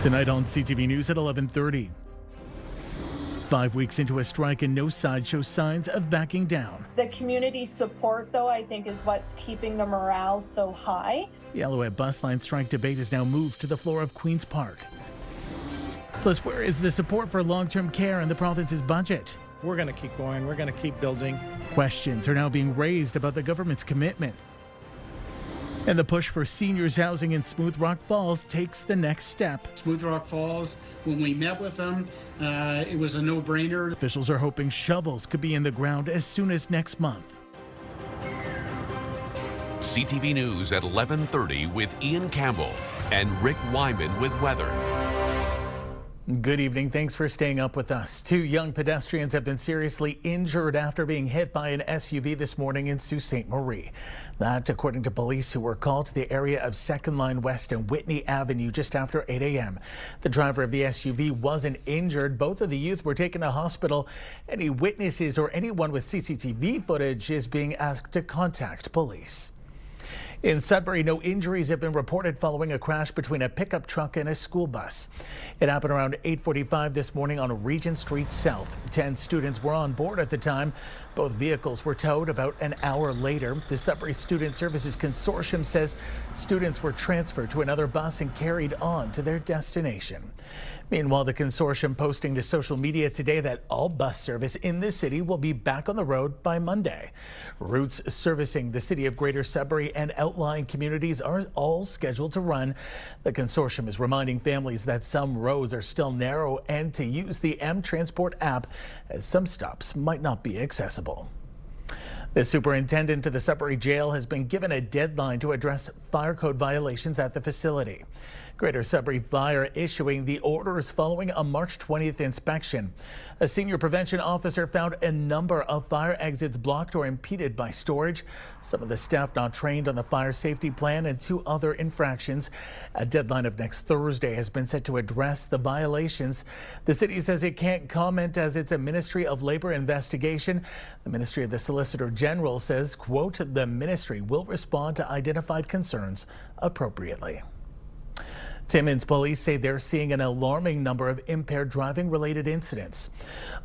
Tonight on CTV News at 11:30. 5 weeks into a strike and no side shows signs of backing down. The community support, though, I think is what's keeping the morale so high. The Alouette bus line strike debate has now moved to the floor of Queen's Park. Plus, where is the support for long-term care in the province's budget? We're going to keep going. We're going to keep building. Questions are now being raised about the government's commitment. And the push for seniors housing in Smooth Rock Falls takes the next step. Smooth Rock Falls, when we met with them, it was a no-brainer. Officials are hoping shovels could be in the ground as soon as next month. CTV News at 11:30 with Ian Campbell and Rick Wyman with weather. Good evening. Thanks for staying up with us. 2 young pedestrians have been seriously injured after being hit by an SUV this morning in Sault Ste. Marie. That, according to police who were called to the area of 2nd Line West and Whitney Avenue just after 8 a.m. The driver of the SUV wasn't injured. Both of the youth were taken to hospital. Any witnesses or anyone with CCTV footage is being asked to contact police. In Sudbury, no injuries have been reported following a crash between a pickup truck and a school bus. It happened around 8:45 this morning on Regent Street South. 10 students were on board at the time. Both vehicles were towed about an hour later. The Sudbury Student Services Consortium says students were transferred to another bus and carried on to their destination. Meanwhile, the consortium posting to social media today that all bus service in the city will be back on the road by Monday. Routes servicing the city of Greater Sudbury and outlying communities are all scheduled to run. The consortium is reminding families that some roads are still narrow and to use the M Transport app as some stops might not be accessible. The superintendent of the Sudbury jail has been given a deadline to address fire code violations at the facility. Greater Sudbury Fire issuing the orders following a March 20th inspection. A senior prevention officer found a number of fire exits blocked or impeded by storage. Some of the staff not trained on the fire safety plan and 2 other infractions. A deadline of next Thursday has been set to address the violations. The city says it can't comment as it's a Ministry of Labor investigation. The Ministry of the Solicitor General says, quote, the ministry will respond to identified concerns appropriately. Timmins police say they're seeing an alarming number of impaired driving related incidents.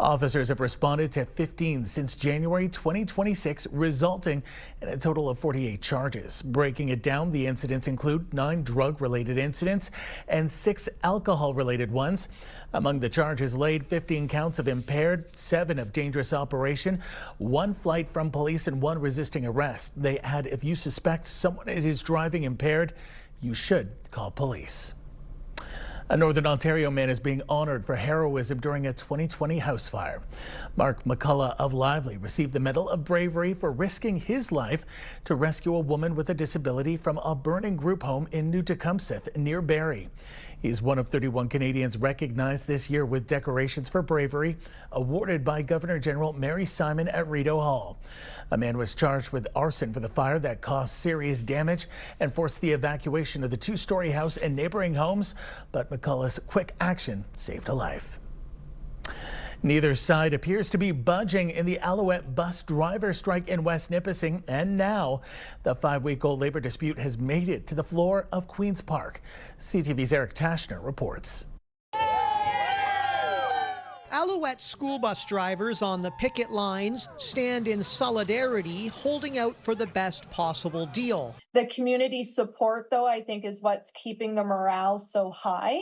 Officers have responded to 15 since January 2026, resulting in a total of 48 charges. Breaking it down, the incidents include 9 drug related incidents and 6 alcohol related ones. Among the charges laid, 15 counts of impaired, 7 of dangerous operation, 1 flight from police and 1 resisting arrest. They add, if you suspect someone is driving impaired, you should call police. A Northern Ontario man is being honored for heroism during a 2020 house fire. Mark McCullough of Lively received the Medal of Bravery for risking his life to rescue a woman with a disability from a burning group home in New Tecumseth near Barrie. He's one of 31 Canadians recognized this year with decorations for bravery awarded by Governor General Mary Simon at Rideau Hall. A man was charged with arson for the fire that caused serious damage and forced the evacuation of the 2-story house and neighboring homes, but McCullough's quick action saved a life. Neither side appears to be budging in the Alouette bus driver strike in West Nipissing, and now the 5-week-old labor dispute has made it to the floor of Queen's Park. CTV's Eric Tashner reports. Alouette school bus drivers on the picket lines stand in solidarity, holding out for the best possible deal. The community support, though, I think is what's keeping the morale so high.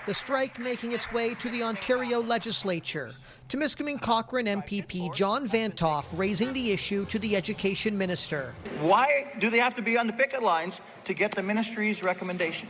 The strike making its way to the Ontario legislature. Timiskaming Cochrane MPP John Vantoff raising the issue to the education minister. Why do they have to be on the picket lines to get the ministry's recommendation?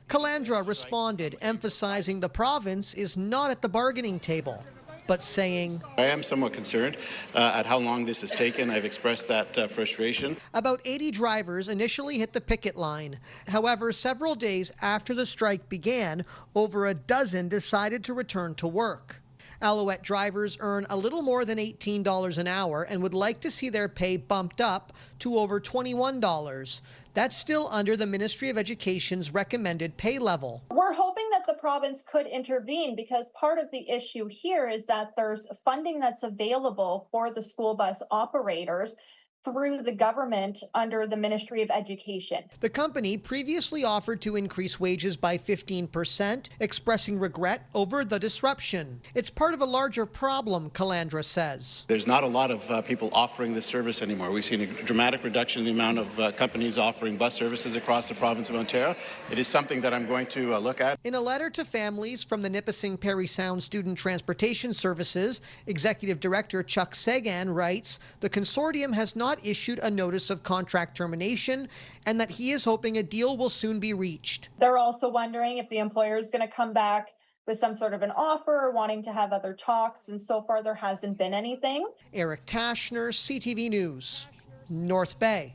Calandra responded, emphasizing the province is not at the bargaining table, but saying, I am somewhat concerned at how long this has taken. I've expressed that frustration. About 80 drivers initially hit the picket line. However, several days after the strike began, over a dozen decided to return to work. Alouette drivers earn a little more than $18 an hour and would like to see their pay bumped up to over $21. That's still under the Ministry of Education's recommended pay level. We're hoping that the province could intervene because part of the issue here is that there's funding that's available for the school bus operators through the government under the Ministry of Education. The company previously offered to increase wages by 15%, expressing regret over the disruption. It's part of a larger problem, Calandra says. There's not a lot of people offering this service anymore. We've seen a dramatic reduction in the amount of companies offering bus services across the province of Ontario. It is something that I'm going to look at. In a letter to families from the Nipissing Parry Sound Student Transportation Services, Executive Director Chuck Sagan writes, the consortium has not issued a notice of contract termination and that he is hoping a deal will soon be reached. They're also wondering if the employer is going to come back with some sort of an offer or wanting to have other talks, and so far there hasn't been anything. Eric Tashner, CTV News, North Bay.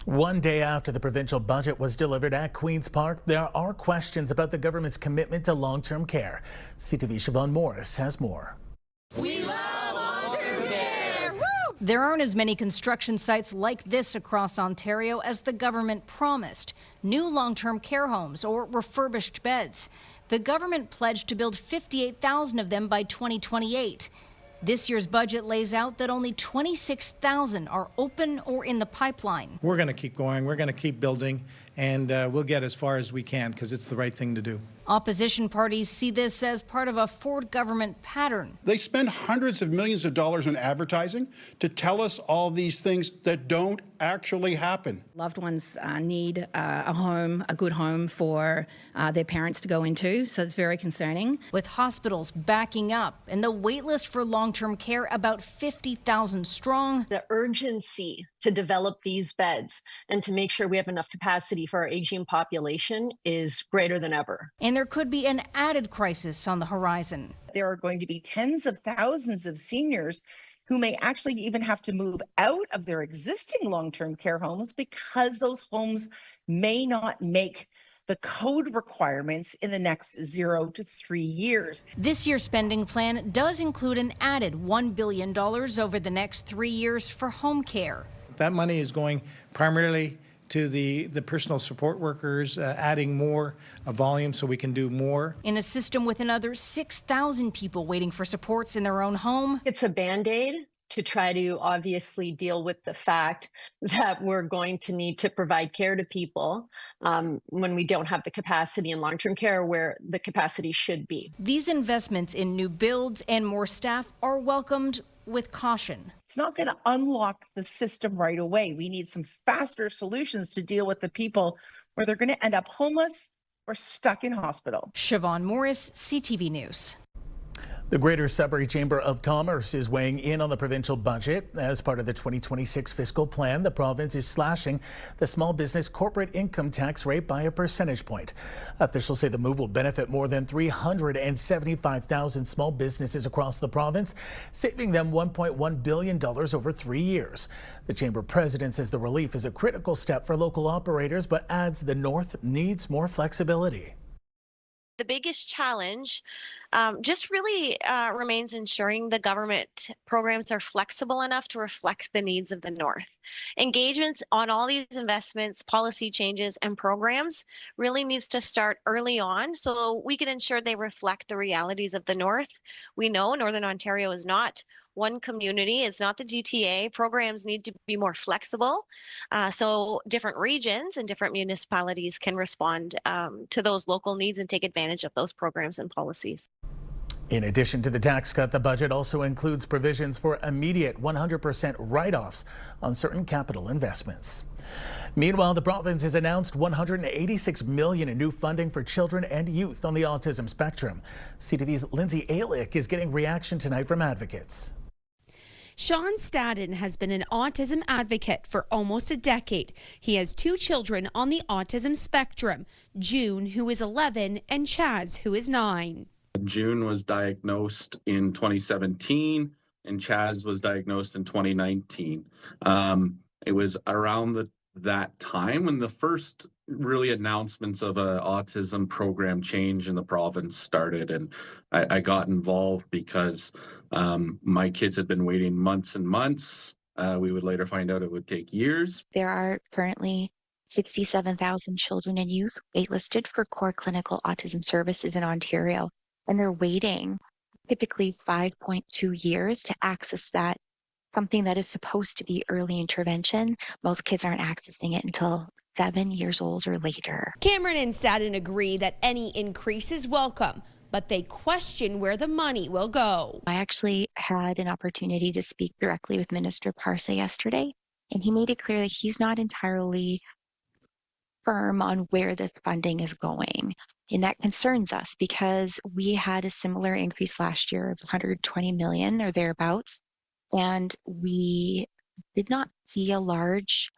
One day after the provincial budget was delivered at Queen's Park, there are questions about the government's commitment to long-term care. CTV Siobhan Morris has more. We love long-term care! Woo! There aren't as many construction sites like this across Ontario as the government promised. New long-term care homes or refurbished beds. The government pledged to build 58,000 of them by 2028. This year's budget lays out that only 26,000 are open or in the pipeline. We're going to keep going. We're going to keep building, and we'll get as far as we can because it's the right thing to do. Opposition parties see this as part of a Ford government pattern. They spend hundreds of millions of dollars on advertising to tell us all these things that don't actually happen. Loved ones need a home, a good home for their parents to go into, so it's very concerning. With hospitals backing up and the wait list for long-term care about 50,000 strong. The urgency to develop these beds and to make sure we have enough capacity for our aging population is greater than ever. And there could be an added crisis on the horizon. There are going to be tens of thousands of seniors who may actually even have to move out of their existing long-term care homes because those homes may not make the code requirements in the next 0 to 3 years. This year's spending plan does include an added $1 billion over the next 3 years for home care. That money is going primarily to the personal support workers, adding more volume so we can do more. In a system with another 6,000 people waiting for supports in their own home. It's a Band-Aid to try to obviously deal with the fact that we're going to need to provide care to people when we don't have the capacity in long-term care where the capacity should be. These investments in new builds and more staff are welcomed with caution. It's not going to unlock the system right away. We need some faster solutions to deal with the people where they're going to end up homeless or stuck in hospital. Siobhan Morris, CTV News. The Greater Sudbury Chamber of Commerce is weighing in on the provincial budget. As part of the 2026 fiscal plan, the province is slashing the small business corporate income tax rate by a percentage point. Officials say the move will benefit more than 375,000 small businesses across the province, saving them $1.1 billion over 3 years. The chamber president says the relief is a critical step for local operators, but adds the North needs more flexibility. The biggest challenge just really remains ensuring the government programs are flexible enough to reflect the needs of the North. Engagements on all these investments, policy changes, and programs really needs to start early on so we can ensure they reflect the realities of the North. We know Northern Ontario is not one community. It's not the GTA. Programs need to be more flexible so different regions and different municipalities can respond to those local needs and take advantage of those programs and policies. In addition to the tax cut, the budget also includes provisions for immediate 100% write-offs on certain capital investments. Meanwhile, the province has announced $186 million in new funding for children and youth on the autism spectrum. CTV's Lindsay Alick is getting reaction tonight from advocates. Sean Stadden has been an autism advocate for almost a decade. He has 2 children on the autism spectrum, June, who is 11, and Chaz, who is 9. June was diagnosed in 2017, and Chaz was diagnosed in 2019. It was around that time when the first really announcements of an autism program change in the province started, and I got involved because my kids had been waiting months and months. We would later find out it would take years. There are currently 67,000 children and youth waitlisted for core clinical autism services in Ontario, and they're waiting typically 5.2 years to access that something that is supposed to be early intervention. Most kids aren't accessing it until 7 years old or later. Cameron and Staden agree that any increase is welcome, but they question where the money will go. I actually had an opportunity to speak directly with Minister Parsa yesterday, and he made it clear that he's not entirely firm on where the funding is going. And that concerns us because we had a similar increase last year of 120 million or thereabouts, and we did not see a large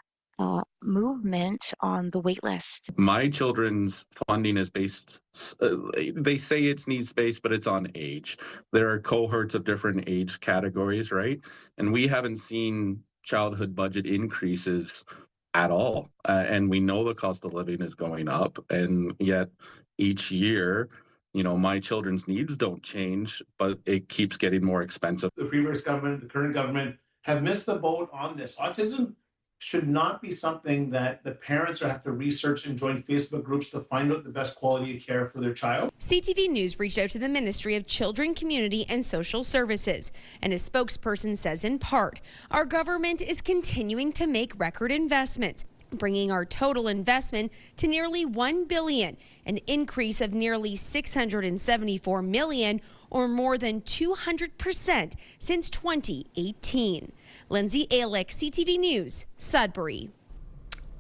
movement on the wait list. My children's funding is based, they say it's needs-based, but it's on age. There are cohorts of different age categories, right? And we haven't seen childhood budget increases at all. And we know the cost of living is going up, and yet each year, you know, my children's needs don't change, but it keeps getting more expensive. The previous government, the current government have missed the boat on this. Autism should not be something that the parents have to research and join Facebook groups to find out the best quality of care for their child. CTV News reached out to the Ministry of Children, Community and Social Services, and a spokesperson says in part, our government is continuing to make record investments, bringing our total investment to nearly $1 billion, an increase of nearly $674 million, or more than 200% since 2018. Lindsay Alick, CTV News, Sudbury.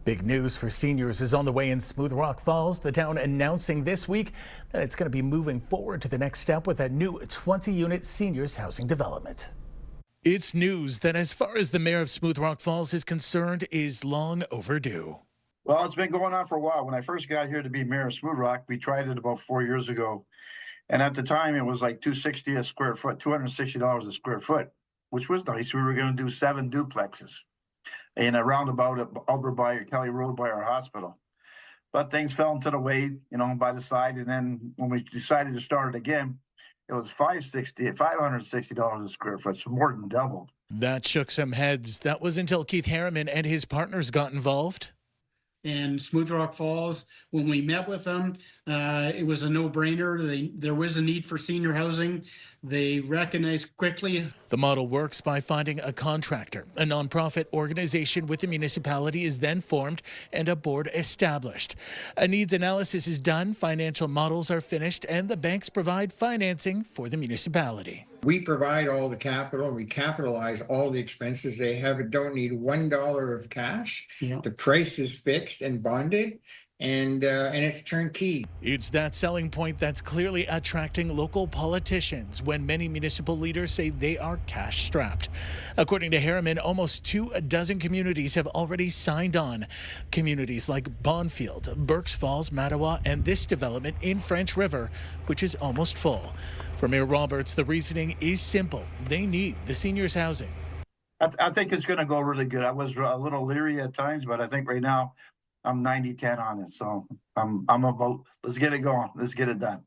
Big news for seniors is on the way in Smooth Rock Falls. The town announcing this week that it's going to be moving forward to the next step with a new 20-unit seniors housing development. It's news that, as far as the mayor of Smooth Rock Falls is concerned, is long overdue. Well, it's been going on for a while. When I first got here to be mayor of Smooth Rock, we tried it about 4 years ago. And at the time, it was like $260 a square foot, $260 a square foot, which was nice. We were going to do 7 duplexes in a roundabout over by Kelly Road by our hospital. But things fell into the way, you know, by the side. And then when we decided to start it again, it was $560 a square foot, so more than doubled. That shook some heads. That was until Keith Harriman and his partners got involved. And Smooth Rock Falls, when we met with them, it was a no-brainer. There was a need for senior housing. They recognized quickly. The model works by finding a contractor. A nonprofit organization with the municipality is then formed and a board established. A needs analysis is done, financial models are finished, and the banks provide financing for the municipality. We provide all the capital. We capitalize all the expenses. They don't need $1 of cash. Yeah. The price is fixed and bonded, and it's turnkey. It's that selling point that's clearly attracting local politicians when many municipal leaders say they are cash strapped. According to Harriman, almost 24 communities have already signed on. Communities like Bonfield, Berks Falls, Mattawa, and this development in French River, which is almost full. For Mayor Roberts, the reasoning is simple. They need the seniors housing. I think it's going to go really good. I was a little leery at times, but I think right now I'm 90-10 on it. So I'm about, let's get it going. Let's get it done.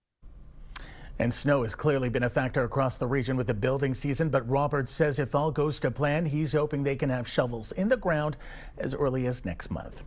And snow has clearly been a factor across the region with the building season, but Roberts says if all goes to plan, he's hoping they can have shovels in the ground as early as next month.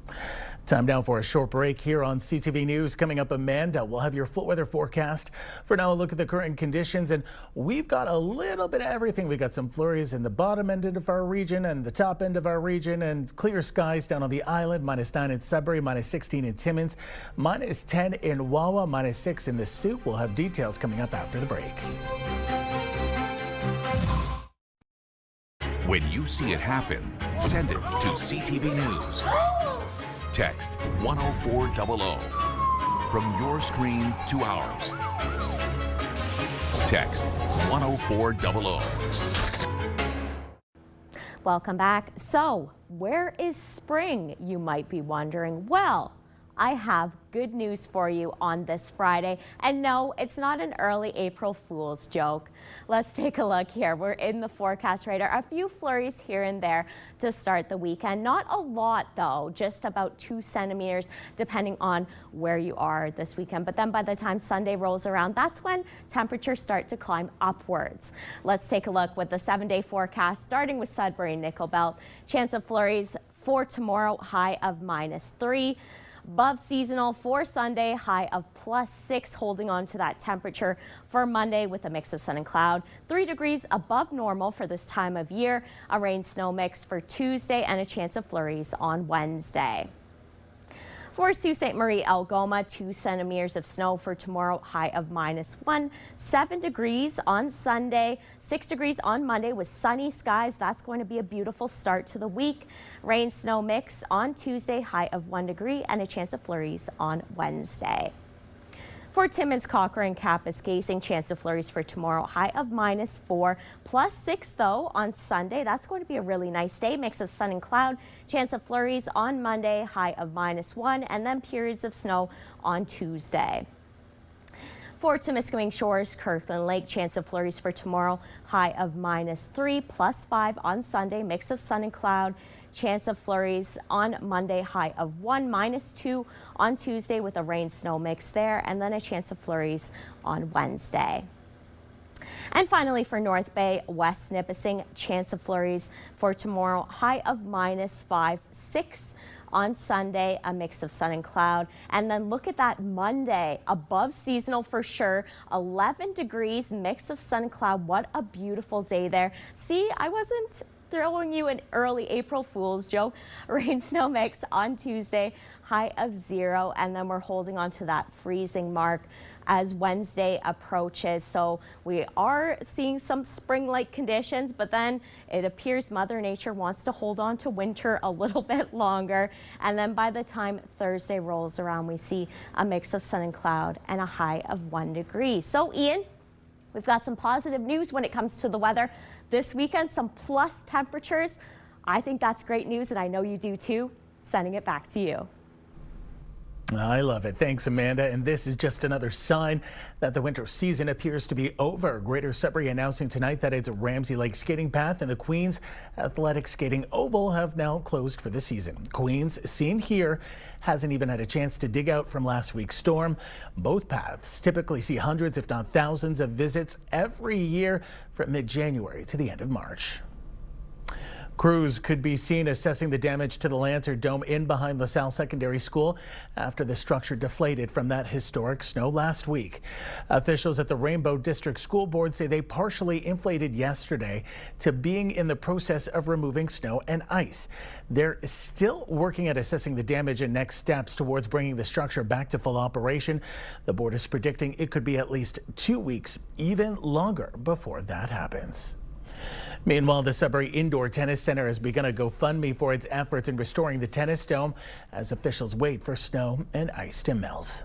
Time now for a short break here on CTV News. Coming up, Amanda will have your full weather forecast. For now, a look at the current conditions, and we've got a little bit of everything. We got some flurries in the bottom end of our region and the top end of our region, and clear skies down on the island. -9 in Sudbury, -16 in Timmins, -10 in Wawa, -6 in the Sault. We'll have details coming up after the break. When you see it happen, send it to CTV News. Text 10400 from your screen to ours. Text 10400. Welcome back. So, where is spring, you might be wondering? Well, I have good news for you on this Friday. And no, it's not an early April Fool's joke. Let's take a look here. We're in the forecast radar. A few flurries here and there to start the weekend. Not a lot though, just about 2 centimeters depending on where you are this weekend. But then by the time Sunday rolls around, that's when temperatures start to climb upwards. Let's take a look with the 7-day forecast, starting with Sudbury and Nickel Belt. Chance of flurries for tomorrow, high of -3. Above seasonal for Sunday, high of +6, holding on to that temperature for Monday with a mix of sun and cloud. 3 degrees above normal for this time of year. A rain-snow mix for Tuesday and a chance of flurries on Wednesday. For Sault Ste. Marie, Algoma, 2 centimeters of snow for tomorrow, high of -1. 7 degrees on Sunday, 6 degrees on Monday with sunny skies. That's going to be a beautiful start to the week. Rain snow mix on Tuesday, high of 1 degree and a chance of flurries on Wednesday. For Timmins, Cochrane, Kapuskasing, chance of flurries for tomorrow, high of -4, +6 though on Sunday. That's going to be a really nice day. Mix of sun and cloud, chance of flurries on Monday, high of -1, and then periods of snow on Tuesday. For Timiskaming Shores, Kirkland Lake, chance of flurries for tomorrow, high of -3, +5 on Sunday, mix of sun and cloud. Chance of flurries on Monday, high of 1, -2 on Tuesday with a rain-snow mix there, and then a chance of flurries on Wednesday. And finally for North Bay, West Nipissing, chance of flurries for tomorrow, high of -5, 6 on Sunday, a mix of sun and cloud. And then look at that Monday, above seasonal for sure, 11 degrees, mix of sun and cloud. What a beautiful day there. See, I wasn't throwing you an early April Fool's joke. Rain snow mix on Tuesday, high of 0, and then we're holding on to that freezing mark as Wednesday approaches. So we are seeing some spring-like conditions, but then it appears Mother Nature wants to hold on to winter a little bit longer. And then by the time Thursday rolls around, we see a mix of sun and cloud and a high of 1 degree. So Ian, we've got some positive news when it comes to the weather. This weekend, some plus temperatures. I think that's great news, and I know you do too. Sending it back to you. I love it. Thanks, Amanda. And this is just another sign that the winter season appears to be over. Greater Sudbury announcing tonight that its Ramsey Lake skating path and the Queens Athletic Skating Oval have now closed for the season. Queens, seen here, hasn't even had a chance to dig out from last week's storm. Both paths typically see hundreds, if not thousands, of visits every year from mid-January to the end of March. Crews could be seen assessing the damage to the Lancer Dome in behind LaSalle Secondary School after the structure deflated from that historic snow last week. Officials at the Rainbow District School Board say they partially inflated yesterday to being in the process of removing snow and ice. They're still working at assessing the damage and next steps towards bringing the structure back to full operation. The board is predicting it could be at least 2 weeks, even longer, before that happens. Meanwhile, the Sudbury Indoor Tennis Center has begun a GoFundMe for its efforts in restoring the tennis dome as officials wait for snow and ice to melt.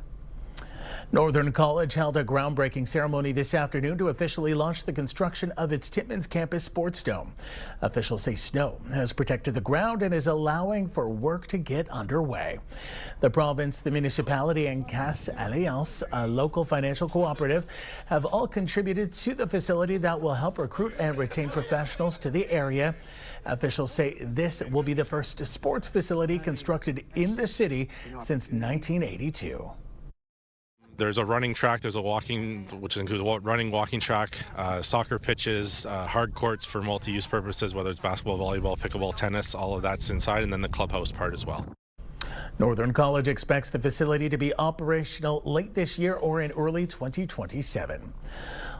Northern College held a groundbreaking ceremony this afternoon to officially launch the construction of its Timmins campus sports dome. Officials say snow has protected the ground and is allowing for work to get underway. The province, the municipality, and Casse Alliance, a local financial cooperative, have all contributed to the facility that will help recruit and retain professionals to the area. Officials say this will be the first sports facility constructed in the city since 1982. There's a running track, there's a walking, which includes running, walking track, soccer pitches, hard courts for multi-use purposes, whether it's basketball, volleyball, pickleball, tennis, all of that's inside, and then the clubhouse part as well. Northern College expects the facility to be operational late this year or in early 2027.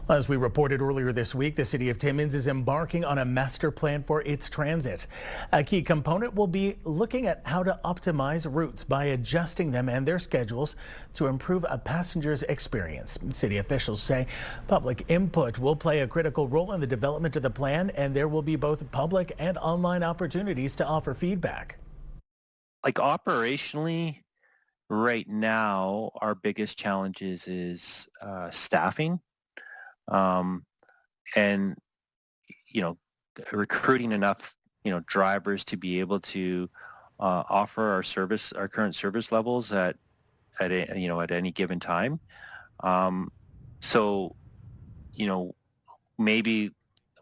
As we reported earlier this week, the city of Timmins is embarking on a master plan for its transit. A key component will be looking at how to optimize routes by adjusting them and their schedules to improve a passenger's experience. City officials say public input will play a critical role in the development of the plan, and there will be both public and online opportunities to offer feedback. Like operationally, right now, our biggest challenges is staffing. And, recruiting enough, drivers to be able to offer our current service levels at any given time. So, maybe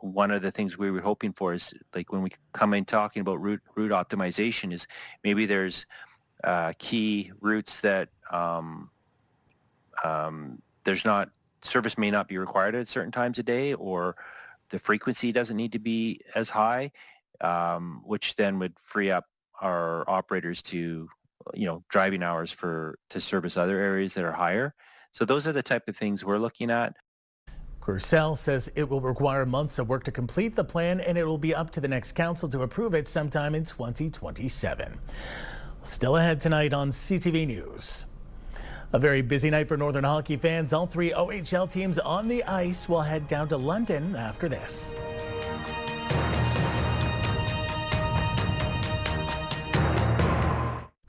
one of the things we were hoping for is like when we come in talking about route optimization is maybe there's key routes that service may not be required at certain times a day, or the frequency doesn't need to be as high, which then would free up our operators to driving hours to service other areas that are higher. So those are the type of things we're looking at. Purcell says it will require months of work to complete the plan, and it will be up to the next council to approve it sometime in 2027. Still ahead tonight on CTV News. A very busy night for Northern hockey fans. All three OHL teams on the ice will head down to London after this.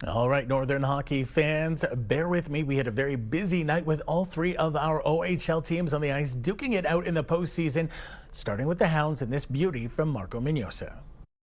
All right, Northern hockey fans, bear with me. We had a very busy night with all three of our OHL teams on the ice, duking it out in the postseason, starting with the Hounds and this beauty from Marco Mignosa.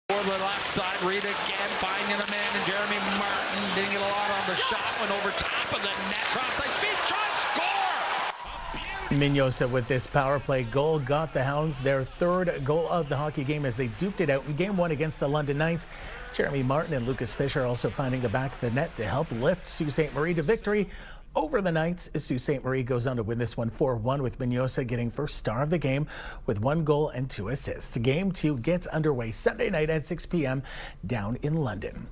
For the left side, Reed again finding a man, and Jeremy Martin didn't get a lot on the shot, went over top of the net, cross-side feed, shot, score! Mignosa with this power play goal got the Hounds their third goal of the hockey game as they duked it out in Game 1 against the London Knights. Jeremy Martin and Lucas Fisher also finding the back of the net to help lift Sault Ste. Marie to victory over the Knights. Sault Ste. Marie goes on to win this one 4-1 with Mignosa getting first star of the game with 1 goal and 2 assists. Game 2 gets underway Sunday night at 6 p.m. down in London.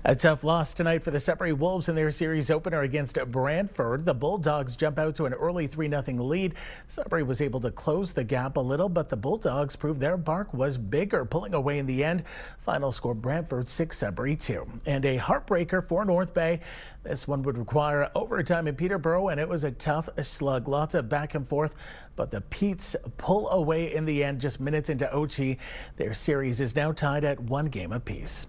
A tough loss tonight for the Sudbury Wolves in their series opener against Brantford. The Bulldogs jump out to an early 3-0 lead. Sudbury was able to close the gap a little, but the Bulldogs proved their bark was bigger, pulling away in the end. Final score Brantford 6, Sudbury 2. And a heartbreaker for North Bay. This one would require overtime in Peterborough, and it was a tough slug. Lots of back and forth, but the Petes pull away in the end just minutes into OT. Their series is now tied at 1 game apiece.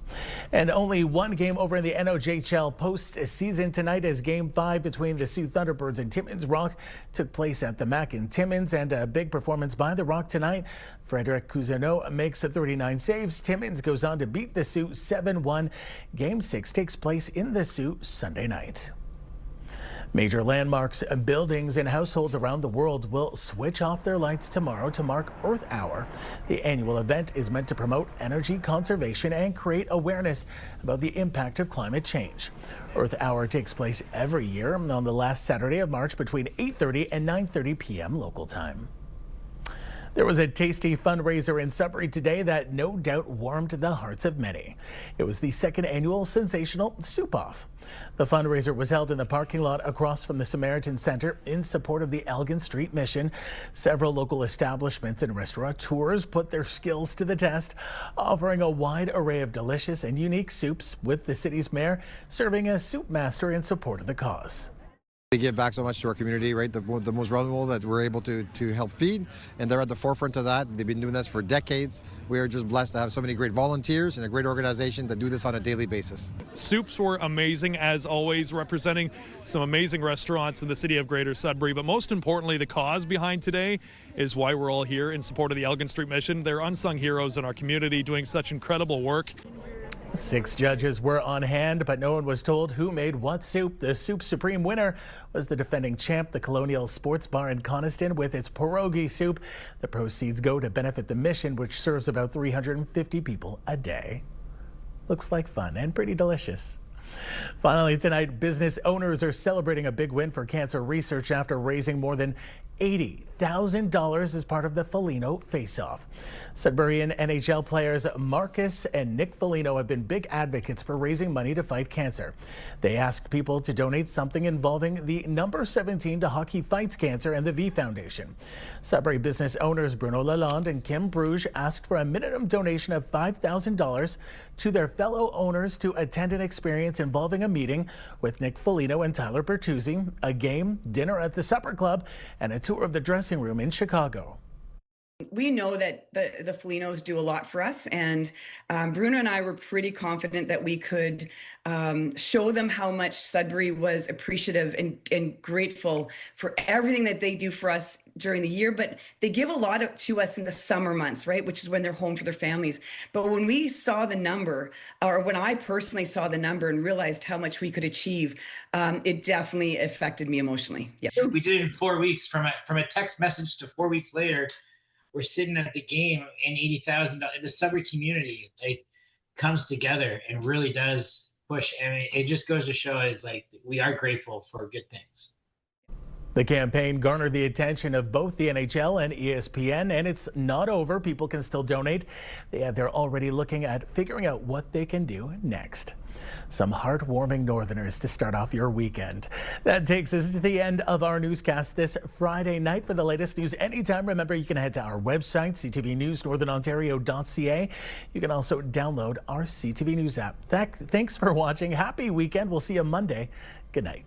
And only 1 game over in the NOJHL postseason tonight as Game 5 between the Sioux Thunderbirds and Timmins Rock took place at the Mac in Timmins, and a big performance by the Rock tonight. Frederic Cousineau makes 39 saves. Timmins goes on to beat the Sioux 7-1. Game 6 takes place in the Sioux Sunday night. Major landmarks, buildings, and households around the world will switch off their lights tomorrow to mark Earth Hour. The annual event is meant to promote energy conservation and create awareness about the impact of climate change. Earth Hour takes place every year on the last Saturday of March between 8:30 and 9:30 p.m. local time. There was a tasty fundraiser in Sudbury today that no doubt warmed the hearts of many. It was the 2nd annual Sensational Soup Off. The fundraiser was held in the parking lot across from the Samaritan Center in support of the Elgin Street Mission. Several local establishments and restaurateurs put their skills to the test, offering a wide array of delicious and unique soups, with the city's mayor serving as soup master in support of the cause. They give back so much to our community, right? The most vulnerable that we're able to help feed, and they're at the forefront of that. They've been doing this for decades. We are just blessed to have so many great volunteers and a great organization that do this on a daily basis. Soups were amazing, as always, representing some amazing restaurants in the city of Greater Sudbury. But most importantly, the cause behind today is why we're all here in support of the Elgin Street Mission. They're unsung heroes in our community doing such incredible work. 6 judges were on hand, but no one was told who made what soup. The Soup Supreme winner was the defending champ, the Colonial Sports Bar in Coniston, with its pierogi soup. The proceeds go to benefit the mission, which serves about 350 people a day. Looks like fun and pretty delicious. Finally tonight, business owners are celebrating a big win for cancer research after raising more than $80,000 as part of the Foligno Face-Off. Sudburyan NHL players Marcus and Nick Foligno have been big advocates for raising money to fight cancer. They asked people to donate something involving the number 17 to Hockey Fights Cancer and the V Foundation. Sudbury business owners Bruno Lalonde and Kim Bruges asked for a minimum donation of $5,000 to their fellow owners to attend an experience involving a meeting with Nick Foligno and Tyler Bertuzzi, a game, dinner at the Supper Club, and a tour of the dressing room in Chicago. We know that the Folignos do a lot for us, and Bruno and I were pretty confident that we could show them how much Sudbury was appreciative and grateful for everything that they do for us during the year, but they give a lot to us in the summer months, right, which is when they're home for their families. But when we saw the number, or when I personally saw the number and realized how much we could achieve, it definitely affected me emotionally. Yeah. We did it in 4 weeks. From a text message to 4 weeks later, we're sitting at the game, and $80,000. The Sudbury community comes together and really does push. I mean, it just goes to show is we are grateful for good things. The campaign garnered the attention of both the NHL and ESPN, and it's not over. People can still donate. They're already looking at figuring out what they can do next. Some heartwarming Northerners to start off your weekend. That takes us to the end of our newscast this Friday night. For the latest news anytime, remember you can head to our website, CTV News Northern Ontario.ca. You can also download our CTV News app. Thanks for watching. Happy weekend. We'll see you Monday. Good night.